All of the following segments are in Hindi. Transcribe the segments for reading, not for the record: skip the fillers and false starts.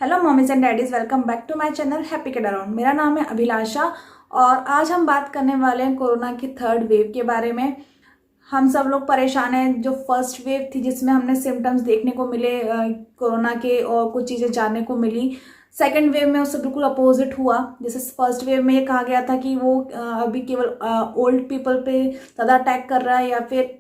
Hello mommies and daddies, welcome back to my channel Happy Kid Around. मेरा नाम है अभिलाषा और आज हम बात करने वाले हैं कोरोना की थर्ड वेव के बारे में। हम सब लोग परेशान हैं। जो फर्स्ट वेव थी जिसमें हमने सिम्टम्स देखने को मिले कोरोना के और कुछ चीज़ें जानने को मिली, सेकेंड वेव में उससे बिल्कुल अपोजिट हुआ। जैसे फर्स्ट वेव में ये कहा गया था कि वो अभी केवल ओल्ड पीपल पे ज़्यादा अटैक कर रहा है या फिर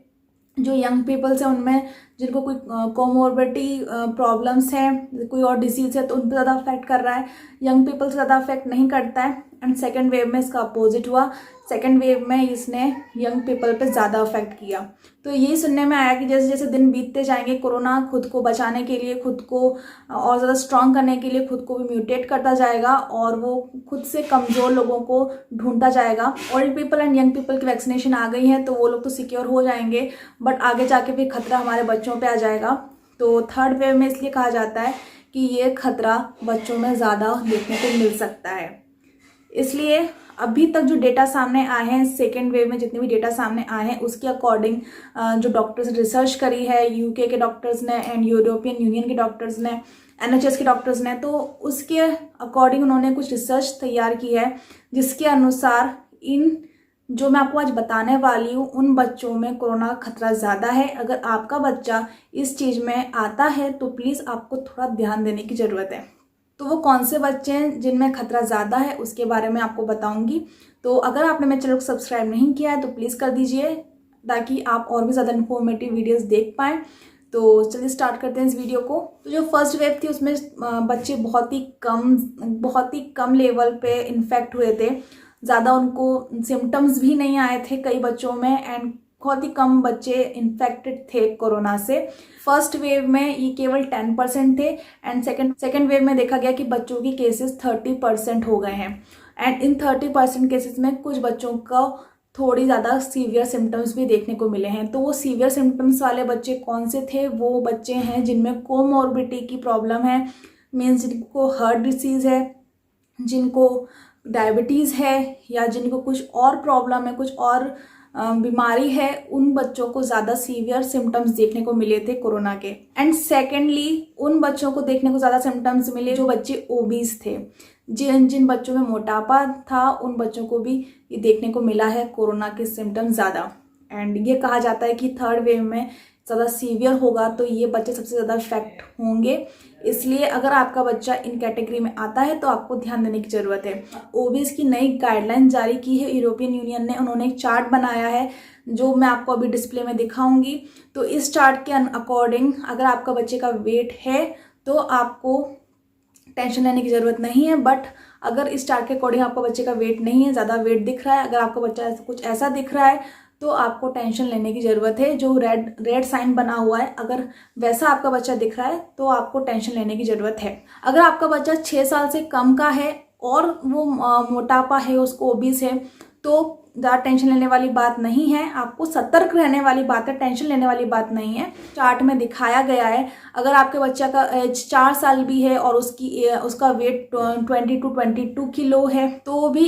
जो यंग पीपल्स हैं उनमें जिनको कोई कोमोर्बिडिटी प्रॉब्लम्स हैं, कोई और डिसीज़ है तो उन पर ज़्यादा अफेक्ट कर रहा है, यंग पीपल से ज़्यादा अफेक्ट नहीं करता है। एंड सेकेंड वेव में इसका अपोजिट हुआ। सेकेंड वेव में इसने यंग पीपल पे ज़्यादा अफेक्ट किया। तो यही सुनने में आया कि जैसे जैसे दिन बीतते जाएंगे कोरोना खुद को बचाने के लिए, खुद को और ज़्यादा स्ट्रॉन्ग करने के लिए खुद को भी म्यूटेट करता जाएगा और वो खुद से कमज़ोर लोगों को ढूंढता जाएगा। Old people and young people की वैक्सीनेशन आ गई है तो वो लोग तो सिक्योर हो जाएंगे, बट आगे जाके भी खतरा हमारे बच्चों पे आ जाएगा। तो थर्ड वेव में इसलिए कहा जाता है कि ये खतरा बच्चों में ज़्यादा देखने को मिल सकता है। इसलिए अभी तक जो डेटा सामने आए हैं, सेकेंड वेव में जितने भी डेटा सामने आए हैं उसके अकॉर्डिंग जो डॉक्टर्स रिसर्च करी है, यूके के डॉक्टर्स ने एंड यूरोपियन यूनियन के डॉक्टर्स ने, एनएचएस के डॉक्टर्स ने, तो उसके अकॉर्डिंग उन्होंने कुछ रिसर्च तैयार की है जिसके अनुसार इन जो मैं आपको आज बताने वाली हूँ उन बच्चों में कोरोना का खतरा ज़्यादा है। अगर आपका बच्चा इस चीज़ में आता है तो प्लीज़ आपको थोड़ा ध्यान देने की ज़रूरत है। तो वो कौन से बच्चे हैं जिनमें खतरा ज़्यादा है उसके बारे में आपको बताऊंगी। तो अगर आपने मेरे चैनल को सब्सक्राइब नहीं किया है तो प्लीज़ कर दीजिए ताकि आप और भी ज़्यादा इन्फॉर्मेटिव वीडियोस देख पाएँ। तो चलिए स्टार्ट करते हैं इस वीडियो को। तो जो फर्स्ट वेव थी उसमें बच्चे बहुत ही कम लेवल पे इन्फेक्ट हुए थे। ज़्यादा उनको सिम्टम्स भी नहीं आए थे कई बच्चों में एंड बहुत ही कम बच्चे इन्फेक्टेड थे कोरोना से। फर्स्ट वेव में ये केवल 10% थे एंड सेकेंड वेव में देखा गया कि बच्चों की केसेस 30% हो गए हैं। एंड इन 30% केसेस में कुछ बच्चों का थोड़ी ज़्यादा सीवियर सिम्टम्स भी देखने को मिले हैं। तो वो सीवियर सिम्टम्स वाले बच्चे कौन से थे? वो बच्चे हैं जिनमें कोमोर्बिडिटी की प्रॉब्लम है, मीन्स जिनको हार्ट डिसीज़ है, जिनको डायबिटीज़ है या जिनको कुछ और प्रॉब्लम है, कुछ और बीमारी है, उन बच्चों को ज़्यादा सीवियर सिम्टम्स देखने को मिले थे कोरोना के। एंड सेकेंडली उन बच्चों को देखने को ज़्यादा सिम्टम्स मिले जो बच्चे ओबीज थे। जिन बच्चों में मोटापा था उन बच्चों को भी ये देखने को मिला है कोरोना के सिम्टम्स ज़्यादा। एंड ये कहा जाता है कि थर्ड वेव में ज़्यादा सीवियर होगा तो ये बच्चे सबसे ज़्यादा इफेक्ट होंगे। इसलिए अगर आपका बच्चा इन कैटेगरी में आता है तो आपको ध्यान देने की ज़रूरत है। ओबीज की नई गाइडलाइन जारी की है यूरोपियन यूनियन ने। उन्होंने एक चार्ट बनाया है जो मैं आपको अभी डिस्प्ले में दिखाऊंगी। तो इस चार्ट के अकॉर्डिंग अगर आपका बच्चे का वेट है तो आपको टेंशन लेने की ज़रूरत नहीं है, बट अगर इस चार्ट के अकॉर्डिंग आपका बच्चे का वेट नहीं है, ज़्यादा वेट दिख रहा है, अगर आपका बच्चा कुछ ऐसा दिख रहा है तो आपको टेंशन लेने की ज़रूरत है। जो रेड साइन बना हुआ है, अगर वैसा आपका बच्चा दिख रहा है तो आपको टेंशन लेने की ज़रूरत है। अगर आपका बच्चा 6 साल से कम का है और वो मोटापा है, उसको ओबीस है, तो ज़्यादा टेंशन लेने वाली बात नहीं है। आपको सतर्क रहने वाली बात है, टेंशन लेने वाली बात नहीं है। चार्ट में दिखाया गया है अगर आपके बच्चा का एज 4 साल भी है और उसका वेट 20 to 22 किलो है तो भी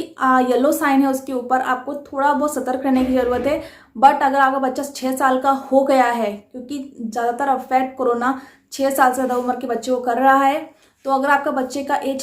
येलो साइन है उसके ऊपर, आपको थोड़ा बहुत सतर्क रहने की ज़रूरत है। बट अगर आपका बच्चा 6 साल का हो गया है, क्योंकि ज़्यादातर अफेक्ट कोरोना 6 साल से ज़्यादा उम्र के बच्चे को कर रहा है, तो अगर आपका बच्चे का एज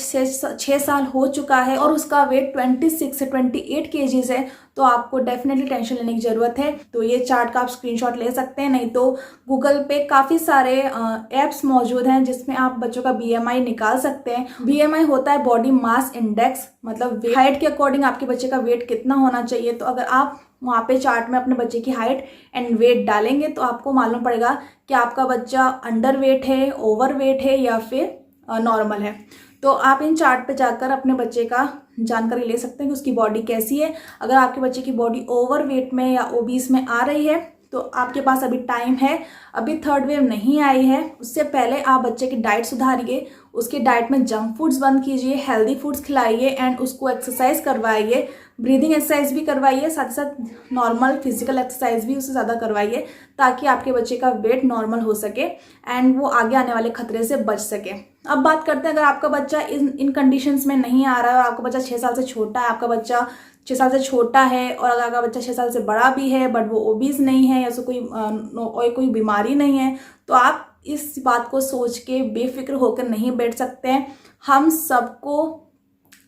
6 साल हो चुका है और उसका वेट 26 से 28 केजीज है तो आपको डेफिनेटली टेंशन लेने की ज़रूरत है। तो ये चार्ट का आप स्क्रीनशॉट ले सकते हैं, नहीं तो गूगल पे काफ़ी सारे ऐप्स मौजूद हैं जिसमें आप बच्चों का बीएमआई निकाल सकते हैं। बीएमआई होता है बॉडी मास इंडेक्स, मतलब हाइट के अकॉर्डिंग आपके बच्चे का वेट कितना होना चाहिए। तो अगर आप वहाँ पे चार्ट में अपने बच्चे की हाइट एंड वेट डालेंगे तो आपको मालूम पड़ेगा कि आपका बच्चा अंडर वेट है, ओवर वेट है या फिर नॉर्मल है। तो आप इन चार्ट पे जाकर अपने बच्चे का जानकारी ले सकते हैं कि उसकी बॉडी कैसी है। अगर आपके बच्चे की बॉडी ओवर वेट में या ओबीस में आ रही है तो आपके पास अभी टाइम है, अभी थर्ड वेव नहीं आई है। उससे पहले आप बच्चे की डाइट सुधारिए, उसकी डाइट में जंक फूड्स बंद कीजिए, हेल्दी फूड्स खिलाइए एंड उसको एक्सरसाइज करवाइए, ब्रीदिंग एक्सरसाइज भी करवाइए, साथ ही साथ नॉर्मल फिजिकल एक्सरसाइज भी उससे ज़्यादा करवाइए ताकि आपके बच्चे का वेट नॉर्मल हो सके एंड वो आगे आने वाले खतरे से बच सके। अब बात करते हैं अगर आपका बच्चा इन कंडीशंस में नहीं आ रहा है, आपका बच्चा 6 साल से छोटा है, आपका बच्चा 6 साल से छोटा है और अगर आपका बच्चा 6 साल से बड़ा भी है बट वो ओबीज नहीं है या उसको कोई बीमारी नहीं है, तो आप इस बात को सोच के बेफिक्र होकर नहीं बैठ सकते हैं। हम सबको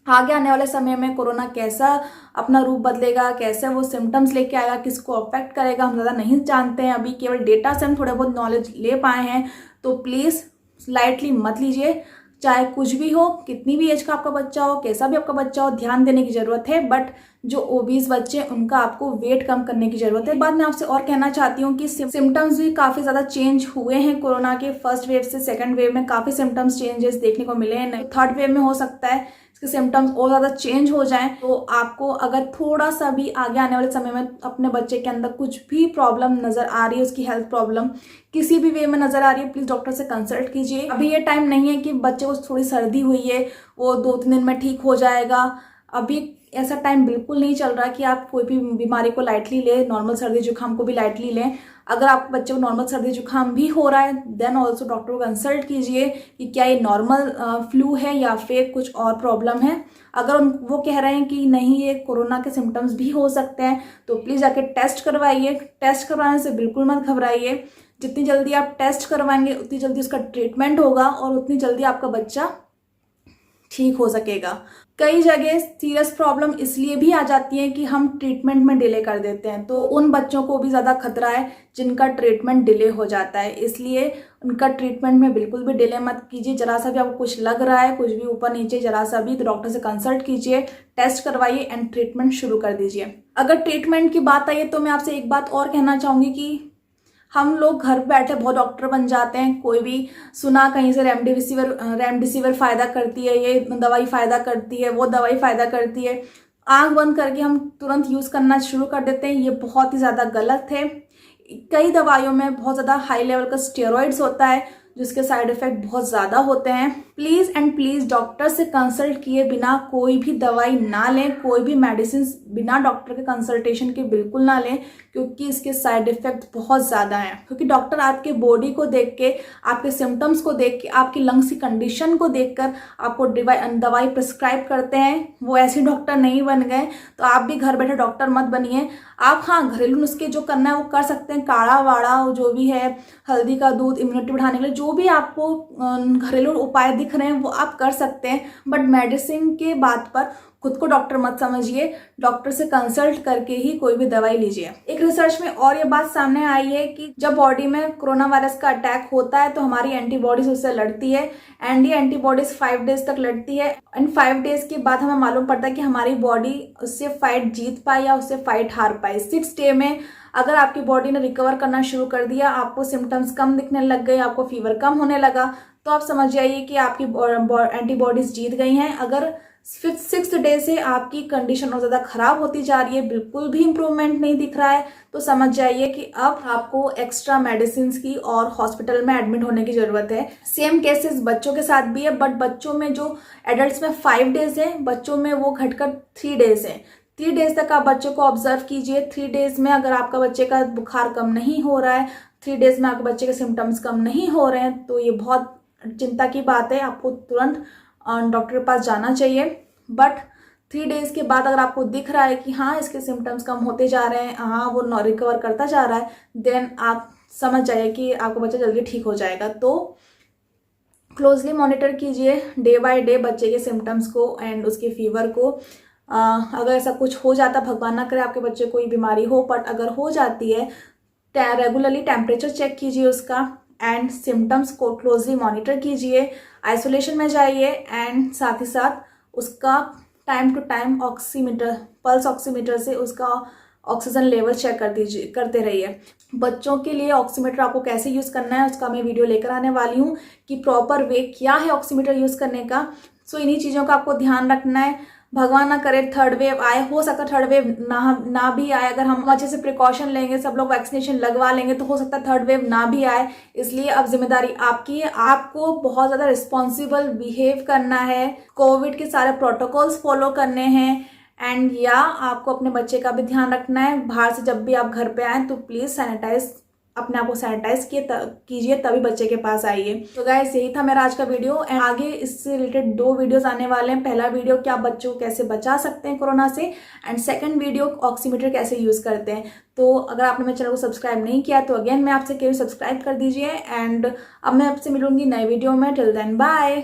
आगे आने वाले समय में कोरोना कैसा अपना रूप बदलेगा, कैसे वो सिम्टम्स लेके आएगा, किसको अफेक्ट करेगा, हम ज़्यादा नहीं जानते हैं। अभी केवल डेटा से हम थोड़े बहुत नॉलेज ले पाए हैं, तो प्लीज़ लाइटली मत लीजिए। चाहे कुछ भी हो, कितनी भी एज का आपका बच्चा हो, कैसा भी आपका बच्चा हो, ध्यान देने की ज़रूरत है। बट जो ओबीज बच्चे हैं उनका आपको वेट कम करने की ज़रूरत है। बाद में आपसे और कहना चाहती हूँ कि सिम्टम्स भी काफ़ी ज़्यादा चेंज हुए हैं कोरोना के फर्स्ट वेव से सेकंड वेव में। काफ़ी सिम्टम्स चेंजेस देखने को मिले हैं। थर्ड वेव में हो सकता है इसके सिम्टम्स और ज़्यादा चेंज हो जाएं। तो आपको अगर थोड़ा सा भी आगे आने वाले समय में अपने बच्चे के अंदर कुछ भी प्रॉब्लम नज़र आ रही है, उसकी हेल्थ प्रॉब्लम किसी भी वे में नज़र आ रही है, प्लीज़ डॉक्टर से कंसल्ट कीजिए। अभी ये टाइम नहीं है कि बच्चे को थोड़ी सर्दी हुई है वो 2-3 दिन में ठीक हो जाएगा। अभी ऐसा टाइम बिल्कुल नहीं चल रहा कि आप कोई भी बीमारी को लाइटली लें। नॉर्मल सर्दी जुकाम को भी लाइटली लें। अगर आप बच्चे को नॉर्मल सर्दी जुकाम भी हो रहा है देन ऑल्सो डॉक्टर को कंसल्ट कीजिए कि क्या ये नॉर्मल फ्लू है या फिर कुछ और प्रॉब्लम है। अगर वो कह रहे हैं कि नहीं ये कोरोना के सिम्टम्स भी हो सकते हैं तो प्लीज़ जाके टेस्ट करवाइए। टेस्ट करवाने से बिल्कुल मत घबराइए। जितनी जल्दी आप टेस्ट करवाएंगे उतनी जल्दी उसका ट्रीटमेंट होगा और उतनी जल्दी आपका बच्चा ठीक हो सकेगा। कई जगह सीरियस प्रॉब्लम इसलिए भी आ जाती है कि हम ट्रीटमेंट में डिले कर देते हैं, तो उन बच्चों को भी ज़्यादा खतरा है जिनका ट्रीटमेंट डिले हो जाता है। इसलिए उनका ट्रीटमेंट में बिल्कुल भी डिले मत कीजिए। जरा सा भी आपको कुछ लग रहा है, कुछ भी ऊपर नीचे जरा सा भी, तो डॉक्टर से कंसल्ट कीजिए, टेस्ट करवाइए एंड ट्रीटमेंट शुरू कर दीजिए। अगर ट्रीटमेंट की बात आई है तो मैं आपसे एक बात और कहना चाहूँगी कि हम लोग घर बैठे बहुत डॉक्टर बन जाते हैं। कोई भी सुना कहीं से रेमडेसिविर फ़ायदा करती है, ये दवाई फ़ायदा करती है, वो दवाई फ़ायदा करती है, आंख बंद करके हम तुरंत यूज़ करना शुरू कर देते हैं। ये बहुत ही ज़्यादा गलत है। कई दवाइयों में बहुत ज़्यादा हाई लेवल का स्टेरॉइड्स होता है जिसके साइड इफ़ेक्ट बहुत ज़्यादा होते हैं। प्लीज़ एंड प्लीज़ डॉक्टर से कंसल्ट किए बिना कोई भी दवाई ना लें। कोई भी मेडिसिन बिना डॉक्टर के कंसल्टेशन के बिल्कुल ना लें, क्योंकि इसके साइड इफ़ेक्ट बहुत ज़्यादा हैं। क्योंकि डॉक्टर आपके बॉडी को देख के, आपके सिम्टम्स को देख के, आपकी लंग्स की कंडीशन को देखकर आपको दवाई प्रिस्क्राइब करते हैं। वो ऐसे डॉक्टर नहीं बन गए, तो आप भी घर बैठे डॉक्टर मत बनिए। आप हाँ घरेलू नुस्खे जो करना है वो कर सकते हैं। काढ़ा वाड़ा जो भी है, हल्दी का दूध, इम्यूनिटी बढ़ाने के लिए जो भी आपको घरेलू उपाय दिख रहे हैं वो आप कर सकते हैं। बट मेडिसिन के बात पर खुद को डॉक्टर मत समझिए। डॉक्टर से कंसल्ट करके ही कोई भी दवाई लीजिए। एक रिसर्च में और ये बात सामने आई है कि जब बॉडी में कोरोना वायरस का अटैक होता है तो हमारी एंटीबॉडीज उससे लड़ती है एंड ये एंटीबॉडीज 5 डेज तक लड़ती है एंड 5 डेज के बाद हमें मालूम पड़ता है कि हमारी बॉडी उससे फाइट जीत पाए या उससे फाइट हार पाए। 6 डे में अगर आपकी बॉडी ने रिकवर करना शुरू कर दिया, आपको सिम्टम्स कम दिखने लग गए, आपको फीवर कम होने लगा, तो आप समझ जाइए कि आपकी एंटीबॉडीज जीत गई हैं। अगर 6th डे से आपकी कंडीशन और ज़्यादा खराब होती जा रही है, बिल्कुल भी इम्प्रूवमेंट नहीं दिख रहा है, तो समझ जाइए कि अब आपको एक्स्ट्रा मेडिसिन की और हॉस्पिटल में एडमिट होने की ज़रूरत है। सेम केसेस बच्चों के साथ भी है, बट बच्चों में जो एडल्ट्स में 5 डेज है, बच्चों में वो घटकर 3 डेज है। 3 डेज तक आप बच्चे को ऑब्जर्व कीजिए। 3 डेज में अगर आपका बच्चे का बुखार कम नहीं हो रहा है, 3 डेज में आपके बच्चे के सिम्टम्स कम नहीं हो रहे हैं, तो ये बहुत चिंता की बात है। आपको तुरंत डॉक्टर के पास जाना चाहिए। बट 3 डेज के बाद अगर आपको दिख रहा है कि हाँ इसके सिम्टम्स कम होते जा रहे हैं, हाँ वो रिकवर करता जा रहा है, देन आप समझ जाइए कि आपका बच्चा जल्दी ठीक हो जाएगा। तो क्लोजली मॉनिटर कीजिए डे बाय डे बच्चे के सिम्टम्स को एंड उसके फीवर को। अगर ऐसा कुछ हो जाता, भगवान ना करे आपके बच्चे को कोई बीमारी हो, बट अगर हो जाती है रेगुलरली टेम्परेचर चेक कीजिए उसका एंड सिम्टम्स को क्लोजली मॉनिटर कीजिए। आइसोलेशन में जाइए एंड साथ ही साथ उसका time to time oximeter, pulse oximeter से उसका ऑक्सीजन लेवल चेक करते रहिए। बच्चों के लिए ऑक्सीमीटर आपको कैसे यूज़ करना है उसका मैं वीडियो लेकर आने वाली हूँ कि प्रॉपर वे क्या है ऑक्सीमीटर यूज़ करने का। सो इन्हीं चीज़ों का आपको ध्यान रखना है। भगवान ना करे थर्ड वेव आए, हो सकता है थर्ड वेव ना भी आए। अगर हम अच्छे से प्रिकॉशन लेंगे, सब लोग वैक्सीनेशन लगवा लेंगे, तो हो सकता है थर्ड वेव ना भी आए। इसलिए अब जिम्मेदारी आपकी है, आपको बहुत ज़्यादा रिस्पॉन्सिबल बिहेव करना है, कोविड के सारे प्रोटोकॉल्स फॉलो करने हैं एंड या आपको अपने बच्चे का भी ध्यान रखना है। बाहर से जब भी आप घर पे आएँ तो प्लीज़ सैनिटाइज अपने आप को सैनिटाइज कीजिए, तभी बच्चे के पास आइए। तो गाइस यही था मेरा आज का वीडियो एंड आगे इससे रिलेटेड 2 वीडियोस आने वाले हैं। पहला वीडियो कि आप बच्चों को कैसे बचा सकते हैं कोरोना से एंड सेकंड वीडियो ऑक्सीमीटर कैसे यूज करते हैं। तो अगर आपने मेरे चैनल को सब्सक्राइब नहीं किया तो अगेन मैं आपसे कह रही हूँ सब्सक्राइब कर दीजिए एंड अब मैं आपसे मिलूंगी नए वीडियो में। Till then bye.